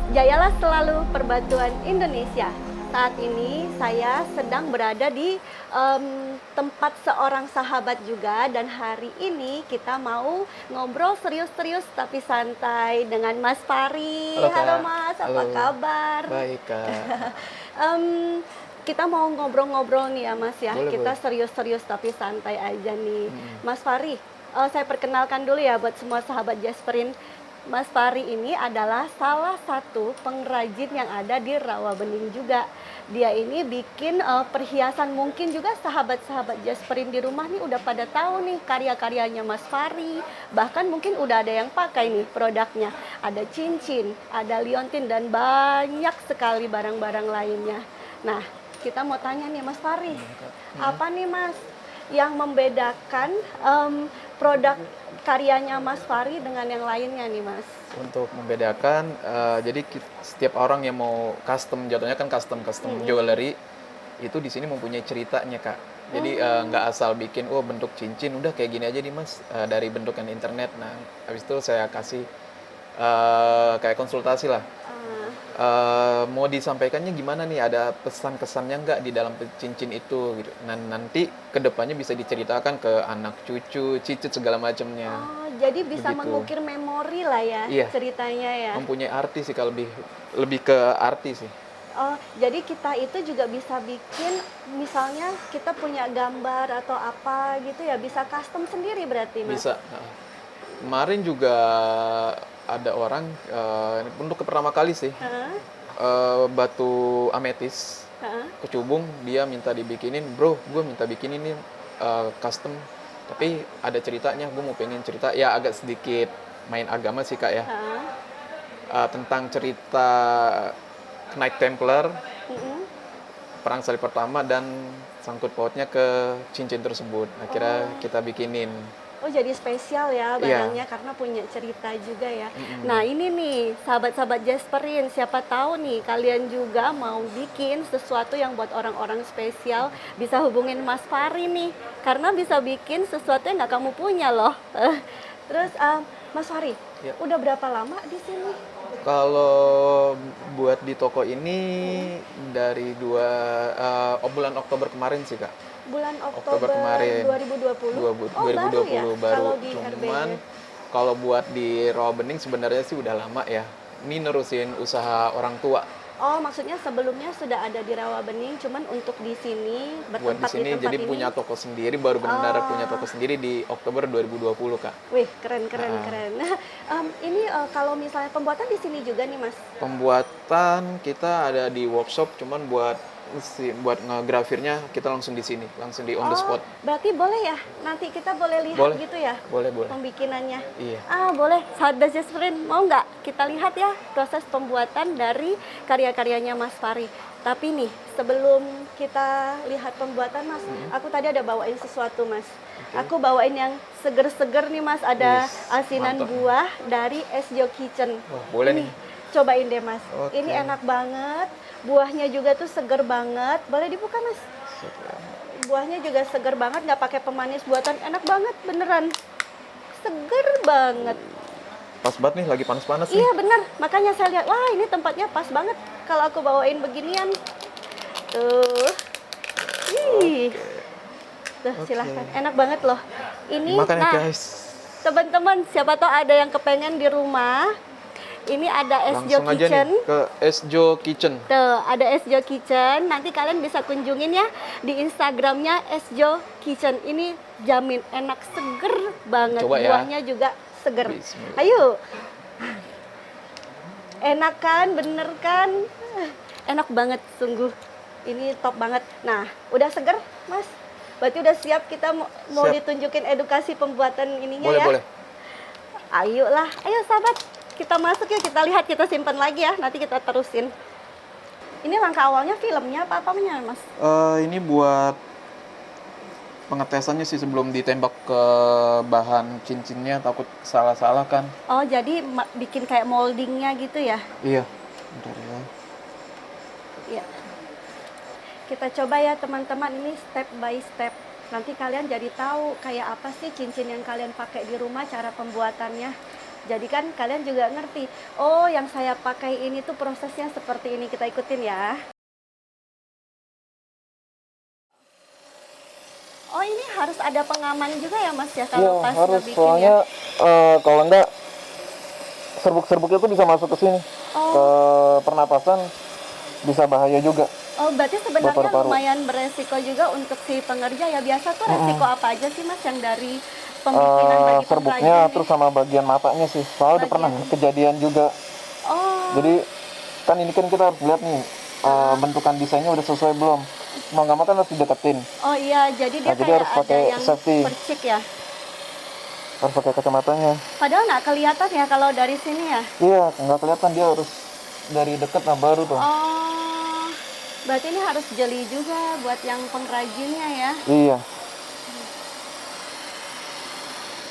Jayalah selalu Perbatuan Indonesia. Saat ini saya sedang berada di tempat seorang sahabat juga, dan hari ini kita mau ngobrol serius-serius tapi santai dengan Mas Fari. Halo Halo Kak, Mas, apa halo. kabar? Baik Kak, Em, kita mau ngobrol-ngobrol nih ya Mas ya. boleh Kita boleh. serius-serius tapi santai aja nih. Mm-mm. Mas Fari, saya perkenalkan dulu ya buat semua sahabat Jasperin. Mas Fari ini adalah salah satu pengrajin yang ada di Rawabening juga. Dia ini bikin perhiasan, mungkin juga sahabat-sahabat Jasperin di rumah nih udah pada tahu nih karya-karyanya Mas Fari. Bahkan mungkin udah ada yang pakai nih produknya. Ada cincin, ada liontin, dan banyak sekali barang-barang lainnya. Nah, kita mau tanya nih Mas Fari, apa nih Mas yang membedakan produk karyanya Mas Fari dengan yang lainnya nih Mas? Untuk membedakan, jadi setiap orang yang mau custom, jatuhnya kan custom jewelry, itu di sini mempunyai ceritanya Kak. Jadi nggak asal bikin, oh bentuk cincin, udah kayak gini aja nih Mas, dari bentukan internet. Nah, habis itu saya kasih kayak konsultasi lah. Mau disampaikannya gimana nih? Ada pesan kesannya nggak di dalam cincin itu gitu. Nah, nanti kedepannya bisa diceritakan ke anak cucu, cicit segala macamnya. Oh, jadi bisa Begitu. mengukir memori lah ya Iya, ceritanya ya. mempunyai arti sih kalau lebih lebih ke arti sih. Oh, jadi kita itu juga bisa bikin, misalnya kita punya gambar atau apa gitu ya, bisa custom sendiri berarti Mas? Bisa. Kemarin juga ada orang untuk pertama kali sih Heeh, batu ametis heeh. kecubung, dia minta dibikinin, bro, gue minta bikin ini custom, tapi ada ceritanya, gue mau pengen cerita, ya agak sedikit main agama sih Kak ya, Heeh. tentang cerita Knight Templar, Mm-mm. perang salib pertama, dan sangkut pautnya ke cincin tersebut. Akhirnya kita bikinin. Oh, jadi spesial ya Iya. barangnya karena punya cerita juga ya. Mm-mm. Nah, ini nih sahabat-sahabat Jasperin, siapa tahu nih kalian juga mau bikin sesuatu yang buat orang-orang spesial, bisa hubungin Mas Fari nih. Karena bisa bikin sesuatu yang nggak kamu punya loh. Terus Mas Fari, Ya. udah berapa lama di sini? Kalau buat di toko ini dari bulan Oktober kemarin sih Kak. Bulan Oktober Oktober kemarin. 2020? Oh, 2020 baru ya? baru. Kalau di Cuman RBJ. kalau buat di Rawabening sebenarnya sih udah lama ya. Ini nerusin usaha orang tua. Oh, maksudnya sebelumnya sudah ada di Rawabening, cuman untuk di sini, Buat di bertempat di sini tempat jadi ini. punya toko sendiri, baru benar Oh. punya toko sendiri di Oktober 2020 Kak. Wih, keren, keren, Nah, keren. Nah, ini kalau misalnya pembuatan di sini juga nih, Mas. pembuatan kita ada di workshop, cuman buat ngegrafirnya kita langsung di sini, langsung di on the Oh, spot. berarti boleh ya? Nanti kita boleh lihat Boleh. gitu ya? Boleh, boleh. Pembikinannya. Iya. Boleh. Sahabat Jasperin, mau nggak kita lihat ya proses pembuatan dari karya-karyanya Mas Fari. Tapi nih, sebelum kita lihat pembuatan Mas, aku tadi ada bawain sesuatu Mas. Aku bawain yang seger-seger nih Mas, ada Wis, asinan mantap. buah dari SJO Kitchen. Wah, boleh nih. Cobain deh Mas. Oke. Ini enak banget. Buahnya juga tuh seger banget. Boleh dibuka Mas? Buahnya juga seger banget, nggak pakai pemanis buatan. Enak banget, beneran. Seger banget. Pas banget nih, lagi panas-panas nih. Iya bener, makanya saya lihat, wah ini tempatnya pas banget kalau aku bawain beginian. Tuh. Ih. Tuh, Oke. silahkan. Enak banget loh. Ini, Makan ya nah, guys. teman-teman, siapa tahu ada yang kepengen di rumah. Ini ada SJO Langsung aja Kitchen. nih ke SJO Kitchen. Tuh, ada SJO Kitchen. Nanti kalian bisa kunjungin ya di Instagramnya SJO Kitchen. Ini jamin enak, seger banget. Coba ya. Buahnya juga seger. Bismillah. Ayo. Enak kan, bener kan? Enak banget, sungguh. Ini top banget. Nah, udah seger, Mas? Berarti udah siap kita mau Siap. ditunjukin edukasi pembuatan ininya Boleh, ya? boleh. Ayolah, ayo sahabat, kita masuk ya, kita lihat, kita simpan lagi ya, nanti kita terusin. Ini langkah awalnya filmnya apa-apanya, Mas? Ini buat pengetesannya sih sebelum ditembak ke bahan cincinnya, takut salah-salah kan. Oh, jadi bikin kayak moldingnya gitu ya? Iya. Bentar ya. Iya. Kita coba ya teman-teman, ini step by step. Nanti kalian jadi tahu kayak apa sih cincin yang kalian pakai di rumah, cara pembuatannya. Jadi kan kalian juga ngerti, oh yang saya pakai ini tuh prosesnya seperti ini, kita ikutin ya. Oh ini harus ada pengaman juga ya Mas ya Iya, kalau pas harus. ngebikin Soalnya ya? kalau enggak serbuk-serbuknya itu bisa masuk ke sini. Ke Oh, pernapasan bisa bahaya juga oh berarti buat sebenarnya paru-paru. lumayan beresiko juga untuk si pengerja ya. Biasa tuh resiko apa aja sih Mas yang dari pembikinan bagi Serbuknya pengrajin nih? terus sama bagian matanya sih. Soalnya udah pernah Bagian, kejadian juga. oh, Jadi kan ini kan kita harus lihat nih bentukan desainnya udah sesuai belum. Mau nggak mau kan harus dideketin. oh iya jadi Nah, dia jadi kayak harus ada pakai yang safety, percik ya. harus pakai kacamatanya. Padahal nggak kelihatan ya kalau dari sini ya. Iya, nggak kelihatan, dia harus dari deket, nah baru tuh. Oh, berarti ini harus jeli juga buat yang pengrajinnya ya. Iya,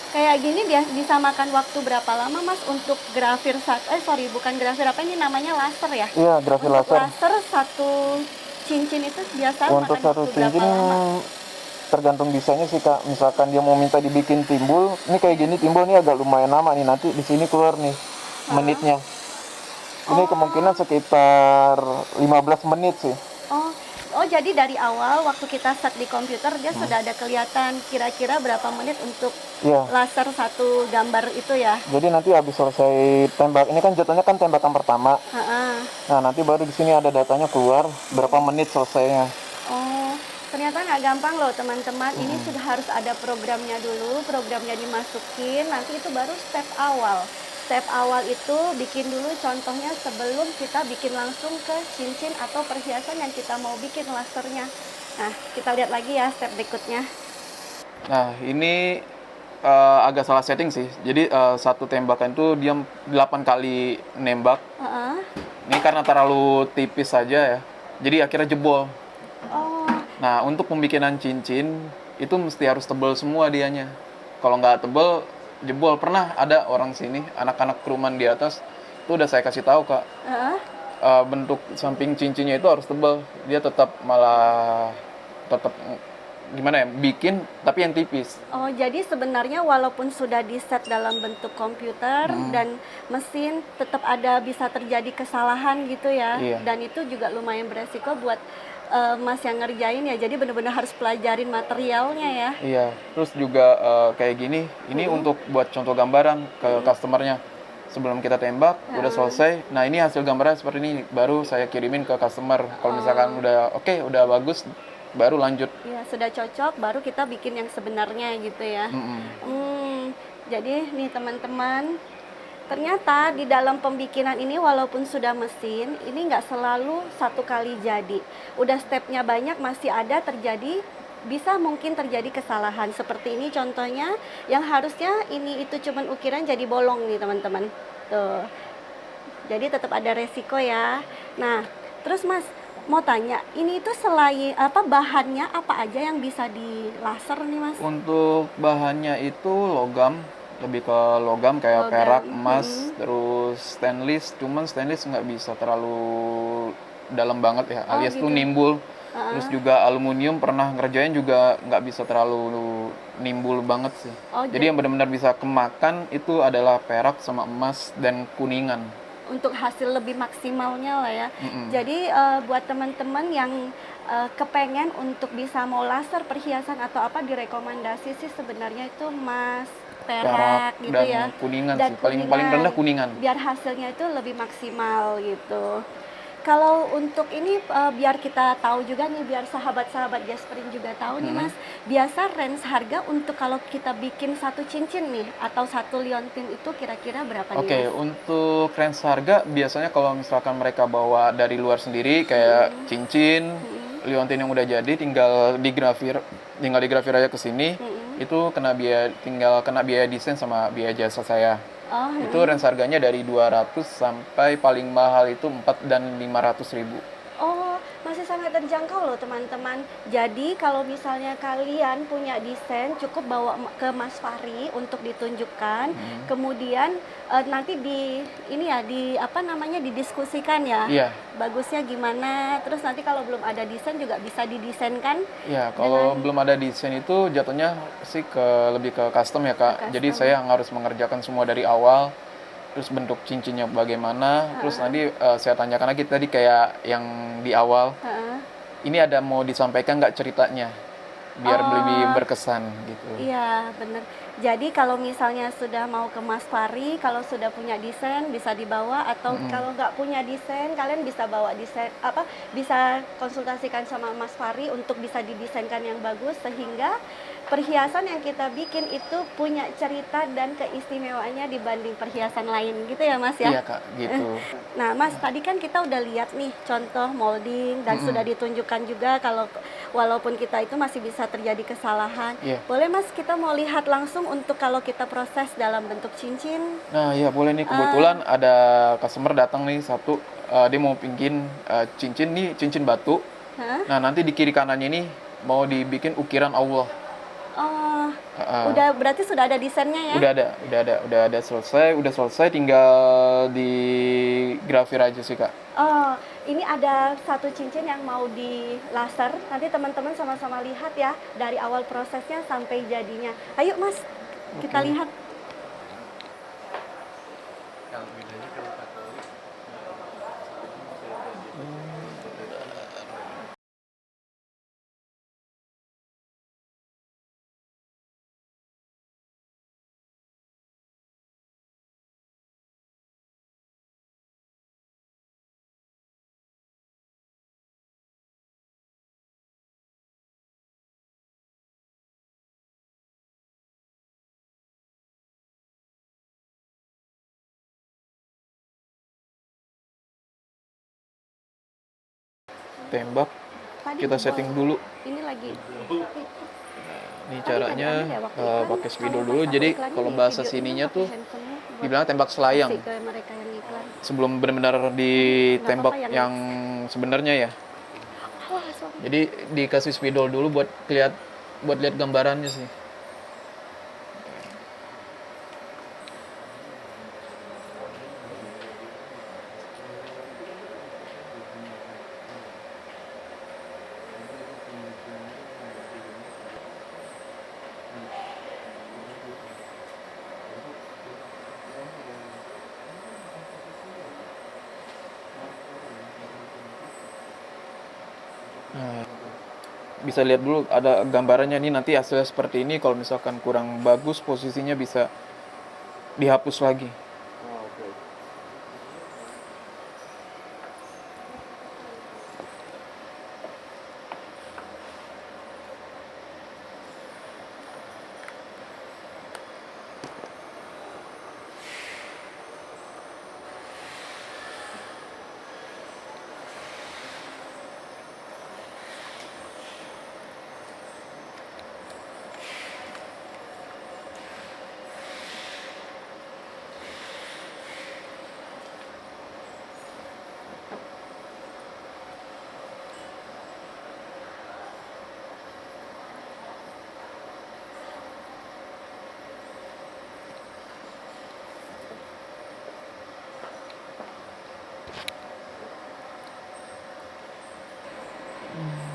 Kayak gini dia bisa makan waktu berapa lama Mas untuk grafir sorry bukan grafir apa ini namanya laser ya? iya, grafir Untuk laser. laser satu cincin itu biasa Untuk makan satu waktu berapa cincin lama? tergantung desainnya sih Kak. Misalkan dia mau minta dibikin timbul, ini kayak gini timbul nih agak lumayan lama nih. Nanti di sini keluar nih menitnya. Ini kemungkinan sekitar 15 menit sih. Oh, oh jadi dari awal waktu kita set di komputer dia sudah ada kelihatan kira-kira berapa menit untuk Iya. laser satu gambar itu ya? Jadi nanti habis selesai tembak, ini kan jatuhnya kan tembakan pertama. Ha-ha. Nah, nanti baru di sini ada datanya keluar berapa menit selesainya. Oh, ternyata nggak gampang loh teman-teman. Ini sudah harus ada programnya dulu, programnya dimasukin, nanti itu baru step awal. Step awal itu bikin dulu contohnya sebelum kita bikin langsung ke cincin atau perhiasan yang kita mau bikin lasernya. Nah, kita lihat lagi ya step berikutnya. Nah, ini agak salah setting sih. Jadi satu tembakan itu dia 8 kali nembak. Heeh. Ini karena terlalu tipis saja ya. Jadi akhirnya jebol. Oh, Nah, untuk pembikinan cincin itu mesti harus tebal semua dianya. Kalau nggak tebal, jebol. Pernah ada orang sini, anak-anak keruman di atas, itu udah saya kasih tahu Kak. heeh. Bentuk samping cincinnya itu harus tebal. Dia tetap malah tetap gimana ya, bikin tapi yang tipis. Oh, jadi sebenarnya walaupun sudah di-set dalam bentuk komputer dan mesin, tetap ada bisa terjadi kesalahan gitu ya. Iya. Dan itu juga lumayan beresiko buat Mas yang ngerjain ya. Jadi benar-benar harus pelajarin materialnya ya. Iya, terus juga kayak gini, ini untuk buat contoh gambaran ke customernya. Sebelum kita tembak, udah selesai. Nah, ini hasil gambarnya seperti ini. Baru saya kirimin ke customer. Kalau misalkan udah oke, udah bagus, baru lanjut. Ya, sudah cocok baru kita bikin yang sebenarnya gitu ya. Jadi nih teman-teman, ternyata di dalam pembikinan ini walaupun sudah mesin, ini nggak selalu satu kali jadi. Udah stepnya banyak masih ada terjadi, bisa mungkin terjadi kesalahan. Seperti ini contohnya, yang harusnya ini itu cuman ukiran jadi bolong nih teman-teman. Tuh. Jadi tetap ada resiko ya. Nah, terus Mas mau tanya, ini itu selain apa bahannya apa aja yang bisa di laser nih Mas? Untuk bahannya itu logam, lebih ke logam kayak Logam, perak, emas, terus stainless. Cuman stainless nggak bisa terlalu dalam banget ya, alias tuh gitu. nimbul. Terus juga aluminium pernah ngerjain juga nggak bisa terlalu nimbul banget sih. Oh, Jadi yang benar-benar bisa kemakan itu adalah perak sama emas dan kuningan. untuk hasil lebih maksimalnya lah ya. Jadi buat teman-teman yang kepengen untuk bisa mau laser perhiasan atau apa direkomendasi sih sebenarnya itu emas, perak gitu dan ya. kuningan Dan sih, paling rendah kuningan. biar hasilnya itu lebih maksimal gitu. Kalau untuk ini biar kita tahu juga nih, biar sahabat-sahabat Jasperin juga tahu nih Mas, biasa range harga untuk kalau kita bikin satu cincin nih atau satu liontin itu kira-kira berapa nih Oke, Mas? untuk range harga biasanya kalau misalkan mereka bawa dari luar sendiri kayak cincin, liontin yang udah jadi tinggal digrafir aja ke sini. Itu tinggal kena biaya desain sama biaya jasa saya. Oh, Itu range harganya dari 200 sampai paling mahal itu 4 dan 500 ribu. oh, masih sangat terjangkau loh teman-teman. Jadi kalau misalnya kalian punya desain, cukup bawa ke Mas Fahri untuk ditunjukkan. Kemudian nanti didiskusikan ya. Iya. Bagusnya gimana? Terus nanti kalau belum ada desain juga bisa didesainkan. Ya, kalau belum ada desain itu jatuhnya sih lebih ke custom ya Kak. Jadi saya yang harus mengerjakan semua dari awal. terus bentuk cincinnya bagaimana, terus nanti saya tanyakan lagi tadi kayak yang di awal, Heeh. ini ada mau disampaikan nggak ceritanya, biar lebih berkesan gitu. Iya, bener. Jadi kalau misalnya sudah mau ke Mas Fari, kalau sudah punya desain bisa dibawa, atau kalau nggak punya desain, kalian bisa bawa desain bisa konsultasikan sama Mas Fari untuk bisa didesainkan yang bagus, sehingga perhiasan yang kita bikin itu punya cerita dan keistimewaannya dibanding perhiasan lain, gitu ya Mas ya? Iya Kak, gitu. Nah, Mas, tadi kan kita udah lihat nih contoh molding dan sudah ditunjukkan juga kalau walaupun kita itu masih bisa terjadi kesalahan. Iya. Boleh Mas, kita mau lihat langsung untuk kalau kita proses dalam bentuk cincin? Nah iya boleh nih, kebetulan ada customer datang nih satu, dia mau bikin cincin nih, cincin batu. Hah? Nah nanti di kiri kanannya ini mau dibikin ukiran Allah. Oh, Heeh. udah berarti sudah ada desainnya ya? Udah ada selesai, tinggal di grafir aja sih Kak. Oh, ini ada satu cincin yang mau di laser. Nanti teman-teman sama-sama lihat ya dari awal prosesnya sampai jadinya. Ayo Mas, kita lihat. Tembak, Tadi kita di setting bawah. dulu. Ini lagi. Ini Tadi caranya ada waktu iklan, pakai spidol kalau dulu. pas Jadi aku iklannya kalau di bahasa videoin sininya pakai tuh handphonenya buat dibilang tembak selayang. kasih ke mereka yang iklan. Sebelum benar-benar ditembak apa-apa yang sebenarnya ya. Wah, sorry. Jadi dikasih spidol dulu buat lihat gambarannya sih. Nah, bisa lihat dulu ada gambarannya nih, nanti hasilnya seperti ini. Kalau misalkan kurang bagus posisinya bisa dihapus lagi.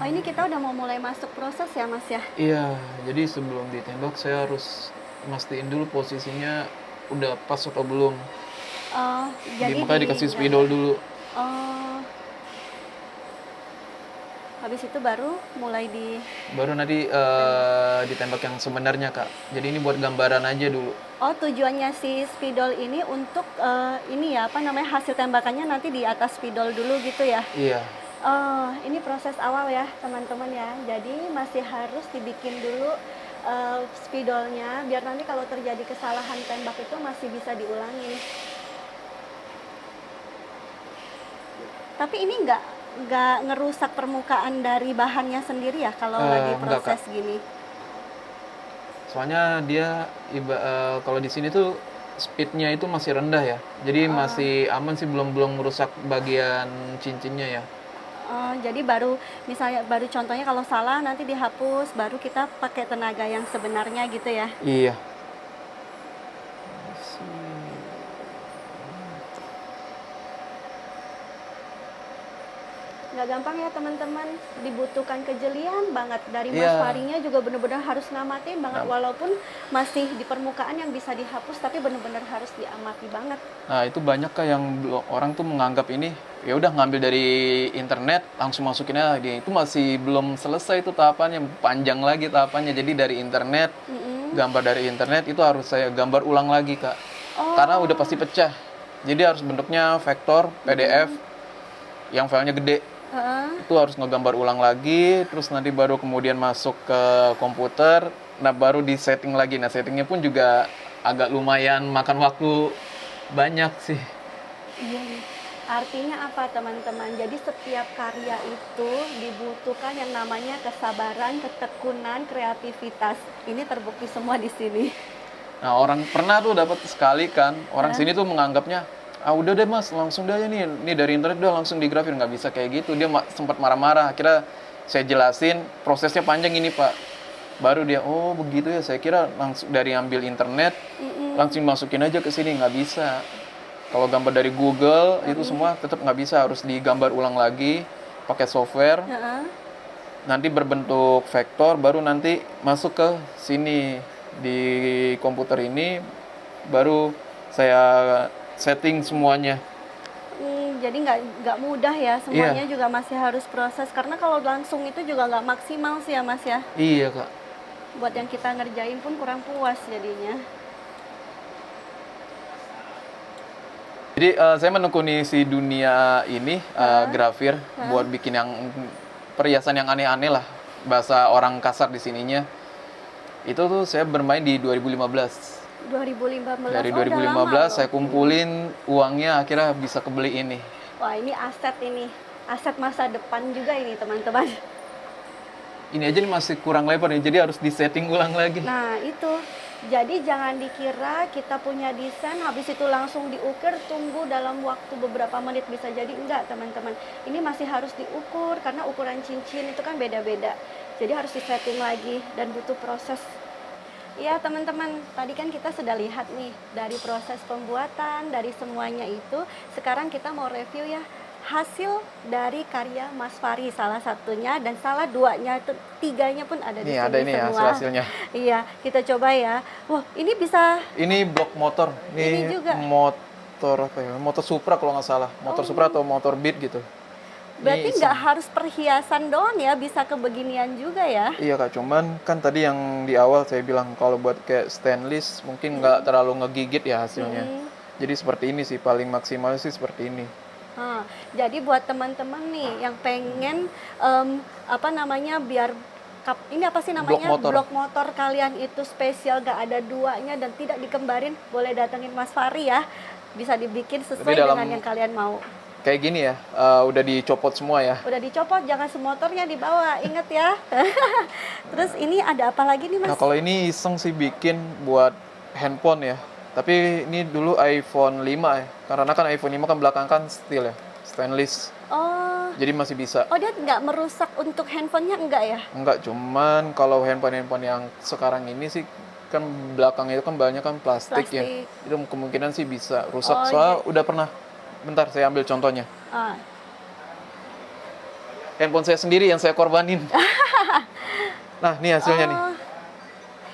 Oh, ini kita udah mau mulai masuk proses ya Mas ya? Iya, jadi sebelum ditembak saya harus mastiin dulu posisinya udah pas atau belum. Oh, jadi Makanya dikasih spidol dulu. Oh, habis itu baru mulai di. Baru nanti ditembak yang sebenarnya Kak. Jadi ini buat gambaran aja dulu. Oh, tujuannya si spidol ini untuk ini ya, apa namanya, hasil tembakannya nanti di atas spidol dulu gitu ya? Iya. Oh, ini proses awal ya teman-teman ya. Jadi masih harus dibikin dulu spidolnya biar nanti kalau terjadi kesalahan tembak itu masih bisa diulangi. Tapi ini nggak ngerusak permukaan dari bahannya sendiri ya kalau lagi Enggak, proses Kak. gini. Soalnya dia kalau di sini tuh speednya itu masih rendah ya. Jadi masih aman sih, belum merusak bagian cincinnya ya. Jadi baru contohnya kalau salah nanti dihapus, baru kita pakai tenaga yang sebenarnya gitu ya. Iya. Nggak gampang ya teman-teman, dibutuhkan kejelian banget dari Mas Iya. Farinya juga benar-benar harus ngamatin banget, walaupun masih di permukaan yang bisa dihapus tapi benar-benar harus diamati banget. Nah, itu banyak Kak yang orang tuh menganggap ini ya udah ngambil dari internet langsung masukin aja dia. Itu masih belum selesai itu tahapannya, panjang lagi tahapannya. Jadi dari internet, gambar dari internet itu harus saya gambar ulang lagi Kak. Karena udah pasti pecah. Jadi harus bentuknya vektor, PDF yang filenya gede. Heeh. Itu harus ngegambar ulang lagi, terus nanti baru kemudian masuk ke komputer, nah baru di setting lagi. Nah settingnya pun juga agak lumayan makan waktu banyak sih. Iya nih. Artinya apa teman-teman? Jadi setiap karya itu dibutuhkan yang namanya kesabaran, ketekunan, kreativitas. Ini terbukti semua di sini. Nah orang pernah tuh dapat sekali kan, orang sini tuh menganggapnya, ah udah deh mas, langsung deh ini dari internet udah langsung digrafir. Nggak bisa kayak gitu, dia sempat marah-marah. Akhirnya saya jelasin, prosesnya panjang ini pak. Baru dia, oh begitu ya, saya kira langsung dari ambil internet, langsung masukin aja ke sini, nggak bisa. Kalau gambar dari Google, itu semua tetap nggak bisa, harus digambar ulang lagi, pakai software, Heeh. nanti berbentuk vektor, baru nanti masuk ke sini, di komputer ini, baru saya setting semuanya. Jadi nggak mudah ya, semuanya juga masih harus proses. Karena kalau langsung itu juga nggak maksimal sih ya Mas ya. Iya kak. Buat yang kita ngerjain pun kurang puas jadinya. Jadi saya menekuni si dunia ini grafir buat bikin yang perhiasan yang aneh-aneh lah, bahasa orang kasar di sininya. Itu tuh saya bermain di 2015. 2015. Dari Oh, udah lama 2015 saya loh. kumpulin uangnya, akhirnya bisa kebeli ini. Wah, ini aset ini. Aset masa depan juga ini, teman-teman. Ini aja nih masih kurang lebar nih, jadi harus disetting ulang lagi. Nah, itu. Jadi jangan dikira kita punya desain habis itu langsung diukir, tunggu dalam waktu beberapa menit, bisa jadi enggak, teman-teman. Ini masih harus diukur karena ukuran cincin itu kan beda-beda. Jadi harus disetting lagi dan butuh proses. Ya teman-teman, tadi kan kita sudah lihat nih dari proses pembuatan, dari semuanya itu. Sekarang kita mau review ya hasil dari karya Mas Fari, salah satunya dan salah duanya, tiganya pun ada di Nih sini ada ini ya semua. hasilnya. Iya, kita coba ya. Wah, ini bisa. Ini blok motor. Ini juga. Motor apa ya? Motor Supra kalau nggak salah. Motor Supra atau motor Beat gitu. Berarti Ini nggak harus perhiasan doang ya, bisa kebeginian juga ya. Iya kak, cuman kan tadi yang di awal saya bilang kalau buat kayak stainless mungkin nggak terlalu ngegigit ya hasilnya. Jadi seperti ini sih, paling maksimal sih seperti ini. Nah, jadi buat teman-teman nih yang pengen apa namanya biar ini apa sih namanya, blok motor kalian itu spesial, gak ada duanya dan tidak dikembarin, boleh datengin Mas Fari ya, bisa dibikin sesuai dengan yang kalian mau. Kayak gini ya, udah dicopot semua ya. Udah dicopot, jangan semotornya dibawa, inget ya. Terus ini ada apa lagi nih Mas? Nah kalau ini iseng sih bikin buat handphone ya. Tapi ini dulu iPhone 5 ya. Karena kan iPhone 5 kan belakang kan steel ya, stainless. Oh. Jadi masih bisa. Oh, dia nggak merusak untuk handphonenya, enggak ya? Enggak, cuman kalau handphone yang sekarang ini sih kan belakang itu kan banyak kan plastik ya. Itu kemungkinan sih bisa rusak. Soalnya udah pernah. Bentar, saya ambil contohnya. Handphone saya sendiri yang saya korbanin. Nah, ini hasilnya nih.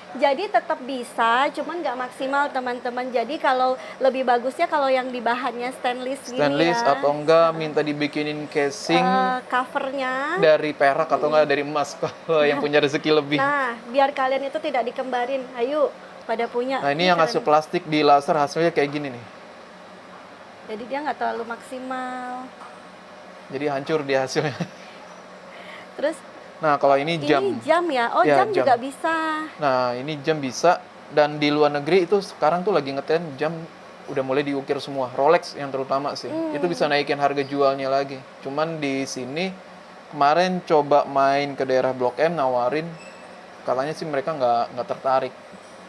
Jadi tetap bisa, cuman nggak maksimal teman-teman. Jadi kalau lebih bagusnya kalau yang di bahannya stainless gini ya. Atau enggak minta dibikinin casing covernya dari perak atau enggak dari emas kalau yang punya rezeki lebih. Nah, biar kalian itu tidak dikembarin. Ayo, pada punya. Nah, ini yang hasil plastik di laser hasilnya kayak gini nih. Jadi dia nggak terlalu maksimal. Jadi hancur dia hasilnya. Terus nah, kalau ini jam. Ini jam ya? Oh, ya, jam juga bisa. Nah, ini jam bisa. Dan di luar negeri itu sekarang tuh lagi ngetren jam udah mulai diukir semua. Rolex yang terutama sih. Itu bisa naikin harga jualnya lagi. Cuman di sini kemarin coba main ke daerah Blok M nawarin. Katanya sih mereka nggak tertarik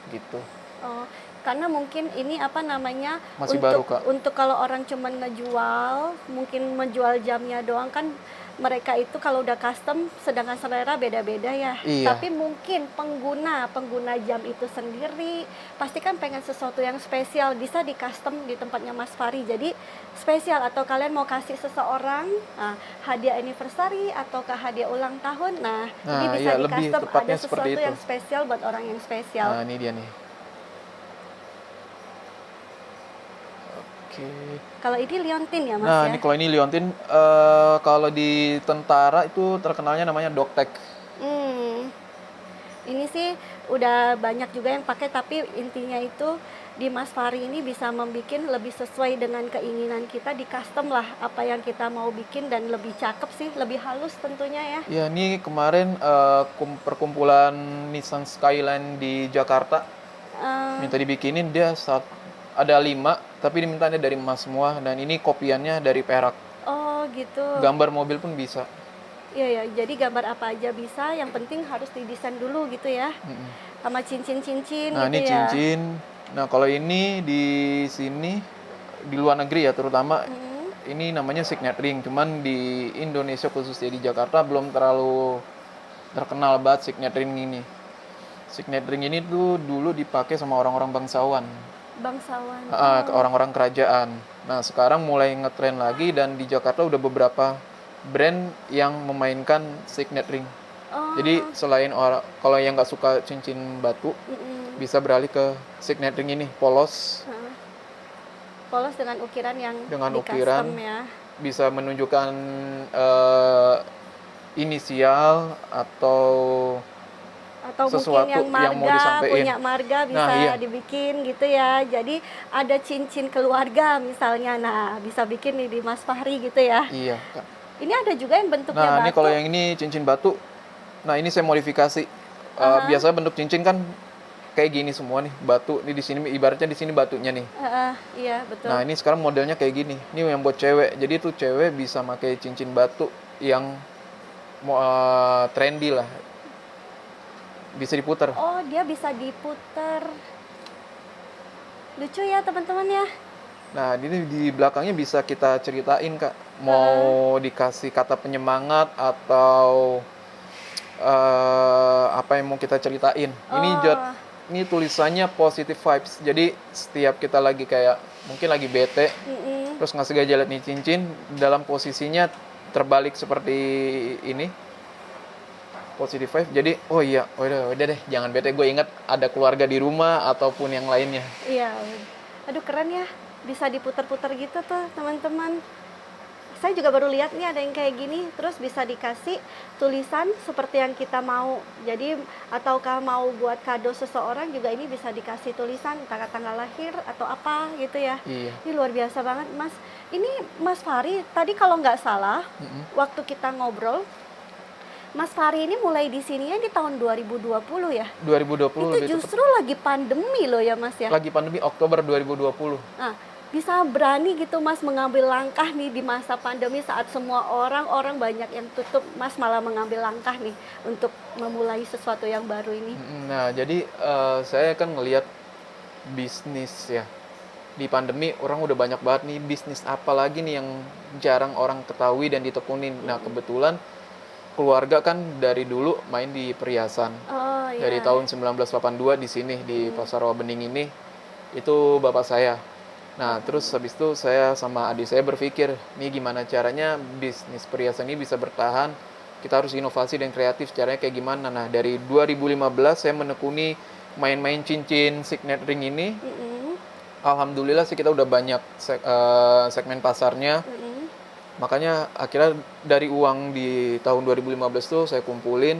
gitu. Oh, karena mungkin ini apa namanya, Masih untuk baru, Kak. kalau orang cuman ngejual, mungkin menjual jamnya doang kan, mereka itu kalau udah custom, sedangkan selera beda-beda ya. Iya. Tapi mungkin pengguna jam itu sendiri pasti kan pengen sesuatu yang spesial, bisa di custom di tempatnya Mas Fari. Jadi spesial, atau kalian mau kasih seseorang hadiah anniversary ataukah hadiah ulang tahun. Nah, ini Nah, bisa iya di lebih custom, ada tepatnya seperti sesuatu itu. yang spesial buat orang yang spesial. Nah, ini dia nih. Oke. Kalau ini liontin ya Mas Nah, ya? ini kalau ini liontin, kalau di tentara itu terkenalnya namanya Doktek. Hmm, ini sih udah banyak juga yang pakai, tapi intinya itu di Mas Fari ini bisa membuat lebih sesuai dengan keinginan kita, di custom lah apa yang kita mau bikin, dan lebih cakep sih, lebih halus tentunya ya. Ya, ini kemarin perkumpulan Nissan Skyline di Jakarta Eh, minta dibikinin, dia ada 5, tapi dimintanya dari emas semua, dan ini kopiannya dari perak. oh gitu. Gambar mobil pun bisa. Iya ya, jadi gambar apa aja bisa, yang penting harus didesain dulu gitu ya. Mm-mm. Sama cincin-cincin Nah, gitu ini ya. cincin. Nah, kalau ini di sini di luar negeri ya terutama, Hmm. ini namanya signet ring. Cuman di Indonesia khususnya di Jakarta belum terlalu terkenal banget signet ring ini. Signet ring ini tuh dulu dipakai sama orang-orang bangsawan, Bangsawan. orang-orang kerajaan. Nah, sekarang mulai ngetren lagi, dan di Jakarta udah beberapa brand yang memainkan signet ring. Oh. Jadi selain orang, kalau yang nggak suka cincin batu, Mm-mm. bisa beralih ke signet ring ini, polos, Hah. Polos dengan ukiran yang dengan di ukiran, custom ya. bisa menunjukkan inisial atau Atau sesuatu mungkin yang yang mau marga, disampaikan. punya marga bisa Nah, iya. dibikin gitu ya. Jadi ada cincin keluarga misalnya, nah bisa bikin nih di Mas Fahri gitu ya. Iya, Kak. Ini ada juga yang bentuknya Nah, ini batu. kalau yang ini cincin batu. Nah, ini saya modifikasi. Biasanya bentuk cincin kan kayak gini semua nih, batu. Ini di sini ibaratnya di sini batunya nih. Iya betul. Nah, ini sekarang modelnya kayak gini. Ini yang buat cewek. Jadi tuh cewek bisa pakai cincin batu yang trendy lah. Bisa diputar. Oh, dia bisa diputer. Lucu ya teman-teman ya. Nah, ini di belakangnya bisa kita ceritain, Kak. Mau dikasih kata penyemangat atau apa yang mau kita ceritain. Ini tulisannya positive vibes. Jadi setiap kita lagi kayak mungkin lagi bete, Mm-mm. terus ngasih gaya nih cincin dalam posisinya terbalik seperti ini. Positive vibe. Jadi, oh iya, udah deh, jangan bete. Gue ingat ada keluarga di rumah ataupun yang lainnya. Iya. Aduh keren ya. Bisa diputer-puter gitu tuh teman-teman. Saya juga baru lihat nih ada yang kayak gini. Terus bisa dikasih tulisan seperti yang kita mau. Jadi ataukah mau buat kado seseorang juga ini bisa dikasih tulisan tanggal lahir atau apa gitu ya. Iya. Ini luar biasa banget Mas. Ini Mas Fari tadi kalau nggak salah waktu kita ngobrol, Mas Fari ini mulai di sini di tahun 2020 ya? 2020 Itu lebih justru lagi pandemi loh ya Mas ya? lagi pandemi Oktober 2020. Nah, bisa berani gitu Mas mengambil langkah nih di masa pandemi saat semua orang banyak yang tutup, Mas malah mengambil langkah nih untuk memulai sesuatu yang baru ini. Nah, jadi saya kan ngelihat bisnis ya. Di pandemi orang udah banyak banget nih bisnis apa lagi nih yang jarang orang ketahui dan ditekunin. Nah, kebetulan keluarga kan dari dulu main di perhiasan. Oh iya. Dari tahun 1982 di sini di Pasar Rawa Bening ini itu bapak saya. Nah, terus habis itu saya sama adik saya berpikir, nih gimana caranya bisnis perhiasan ini bisa bertahan? Kita harus inovasi dan kreatif, caranya kayak gimana? Nah, dari 2015 saya menekuni main-main cincin signet ring ini. Mm-mm. Alhamdulillah sih kita udah banyak segmen pasarnya. Mm-mm. Makanya akhirnya dari uang di tahun 2015 tuh saya kumpulin,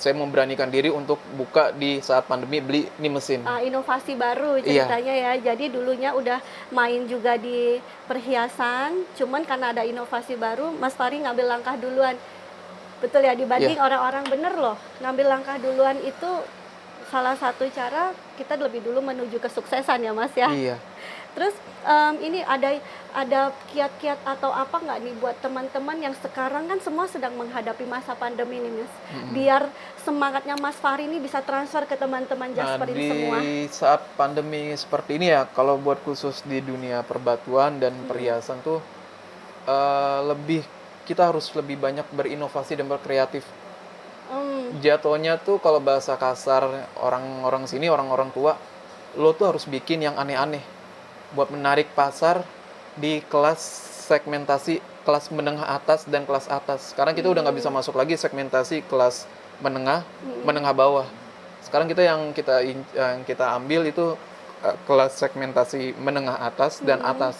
saya memberanikan diri untuk buka di saat pandemi, beli ini mesin. Inovasi baru ceritanya ya. Jadi dulunya udah main juga di perhiasan, cuman karena ada inovasi baru, Mas Fari ngambil langkah duluan. Betul ya, dibanding orang-orang bener loh. Ngambil langkah duluan itu salah satu cara kita lebih dulu menuju kesuksesan ya Mas ya. Iya. Terus ini ada kiat-kiat atau apa nggak nih buat teman-teman yang sekarang kan semua sedang menghadapi masa pandemi nih Mas, biar semangatnya Mas Fahri ini bisa transfer ke teman-teman Nah, Jasper ini di semua. saat pandemi seperti ini ya, kalau buat khusus di dunia perbatuan dan perhiasan tuh kita harus lebih banyak berinovasi dan berkreatif. Jatuhnya tuh kalau bahasa kasar orang-orang sini, orang-orang tua, lo tuh harus bikin yang aneh-aneh buat menarik pasar di kelas segmentasi kelas menengah atas dan kelas atas. Sekarang kita udah nggak bisa masuk lagi segmentasi kelas menengah bawah. Sekarang yang kita ambil itu kelas segmentasi menengah atas dan atas.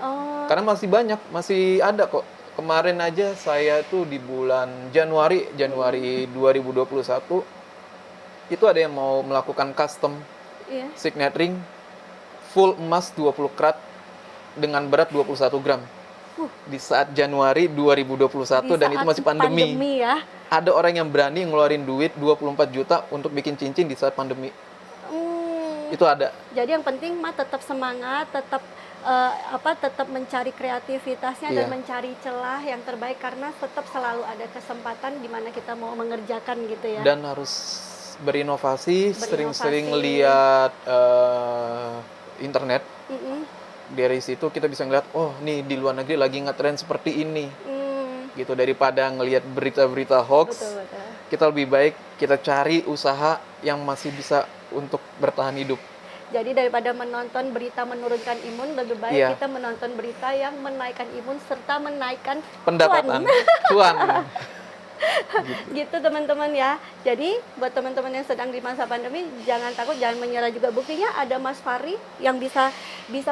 Oh, Karena masih ada kok. Kemarin aja saya tuh di bulan Januari 2021 itu ada yang mau melakukan custom iya. signet ring full emas 20 karat dengan berat 21 gram. Di saat Januari 2021 Di dan itu saat masih pandemi. ya. Ada orang yang berani ngeluarin duit 24 juta untuk bikin cincin di saat pandemi. Itu ada. Jadi yang penting mah tetap semangat, tetap tetap mencari kreativitasnya Iya. dan mencari celah yang terbaik karena tetap selalu ada kesempatan di mana kita mau mengerjakan gitu ya. Dan harus berinovasi. Sering-sering Berinovasi. lihat internet. Mm-mm. Dari situ kita bisa ngeliat, oh nih di luar negeri lagi ngetren seperti ini. Gitu, daripada ngelihat berita-berita hoax, Betul. kita lebih baik kita cari usaha yang masih bisa untuk bertahan hidup. Jadi daripada menonton berita menurunkan imun, lebih baik Iya. kita menonton berita yang menaikkan imun serta menaikkan Pendapatan, cuan. gitu teman-teman ya. Jadi buat teman-teman yang sedang di masa pandemi jangan takut, jangan menyerah juga. Buktinya ada Mas Fahri yang bisa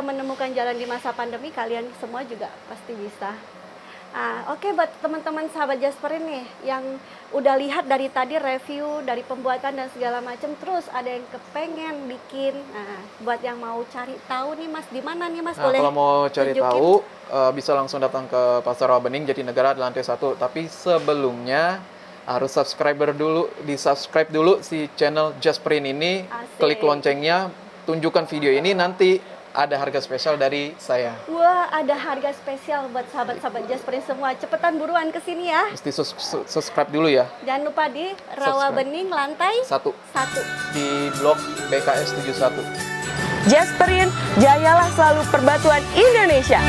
menemukan jalan di masa pandemi, kalian semua juga pasti bisa. Oke, buat teman-teman sahabat Jasper ini yang udah lihat dari tadi review dari pembuatan dan segala macam, terus ada yang kepengen bikin. Nah, buat yang mau cari tahu nih Mas, di mana nih Mas? Nah, Boleh kalau mau cari tunjukin? tahu bisa langsung datang ke Pasar Rawabening Jatinegara di lantai 1. Tapi sebelumnya harus di subscribe dulu si channel Jasperin ini, Asik. klik loncengnya, tunjukkan video ini, nanti ada harga spesial dari saya. Wah, ada harga spesial buat sahabat-sahabat Jasperin semua. Cepetan buruan ke sini ya. Mesti subscribe dulu ya. Jangan lupa di Rawabening lantai 1 1. di blok BKS 71. Jasperin, jayalah selalu perbatuan Indonesia.